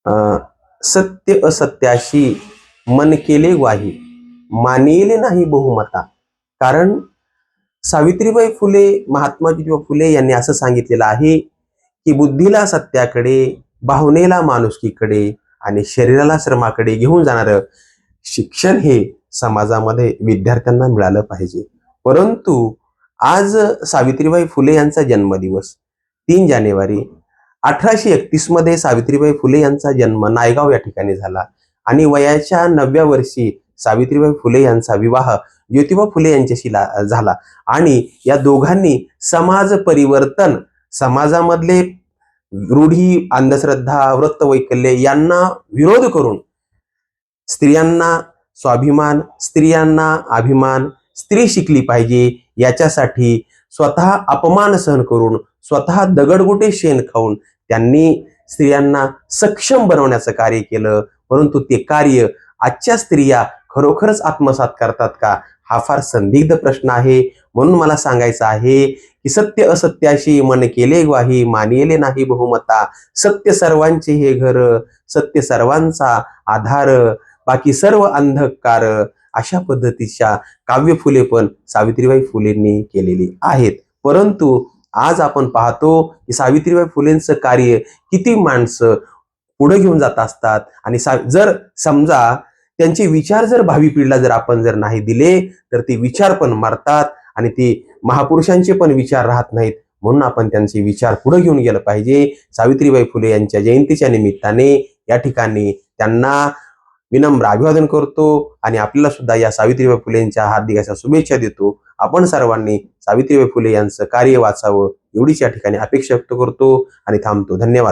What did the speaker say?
अ, सत्य असत्याशी मन केले ग्वाही, मानिले नाही बहुमता. कारण सावित्रीबाई फुले, महात्मा ज्योतिबा फुले यांनी असं सांगितलेलं आहे की बुद्धीला सत्याकडे, भावनेला माणुसकीकडे आणि शरीराला श्रमाकडे घेऊन जाणारं शिक्षण हे समाजामध्ये विद्यार्थ्यांना मिळालं पाहिजे. परंतु आज सावित्रीबाई फुले यांचा जन्मदिवस 3 जानेवारी 1831 मध्ये सावित्रीबाई फुले यांचा जन्म नायगाव या ठिकाणी झाला आणि वयाच्या 9व्या वर्षी सावित्रीबाई फुले यांचा विवाह ज्योतिबा फुले यांच्याशी झाला आणि या दोघांनी समाज परिवर्तन, समाजामधले रूढी, अंधश्रद्धा, व्रतवैकल्य यांना विरोध करून स्त्रियांना स्वाभिमान, स्त्रियांना अभिमान, स्त्री शिकली पाहिजे याच्यासाठी स्वतः अपमान सहन करून, स्वतः दगडगोटे शेण खाऊन त्यांनी स्त्रियांना सक्षम बनवण्याचं कार्य केलं. परंतु ते कार्य आजच्या स्त्रिया खरोखरच आत्मसात करतात का, हा फार संदिग्ध प्रश्न आहे. म्हणून मला सांगायचं आहे की सत्य असत्याशी मन केले ग्वाही, मानिले नाही बहुमता. सत्य सर्वांचे हे घर, सत्य सर्वांचा आधार, बाकी सर्व अंधकार, अशा पद्धतीच्या काव्य फुले पण सावित्रीबाई फुलेंनी केलेली आहेत. परंतु आज आपण पाहतो की सावित्रीबाई फुलेंचं कार्य किती माणसं पुढे घेऊन जात असतात आणि जर समजा त्यांचे विचार जर भावी पिढीला जर आपण जर नाही दिले तर ते विचार पण मरतात आणि ते महापुरुषांचे पण विचार राहत नाहीत. म्हणून आपण त्यांचे विचार पुढे घेऊन गेलं पाहिजे. सावित्रीबाई फुले यांच्या जयंतीच्या निमित्ताने या ठिकाणी त्यांना विनम्र अभिवादन करतो आणि आपल्याला सुद्धा या सावित्रीबाई फुलेंच्या हार्दिक अशा शुभेच्छा देतो. आपण सर्वांनी सावित्रीबाई फुले यांचं कार्य वाचावं एवढीच या ठिकाणी अपेक्षा व्यक्त करतो आणि थांबतो. धन्यवाद.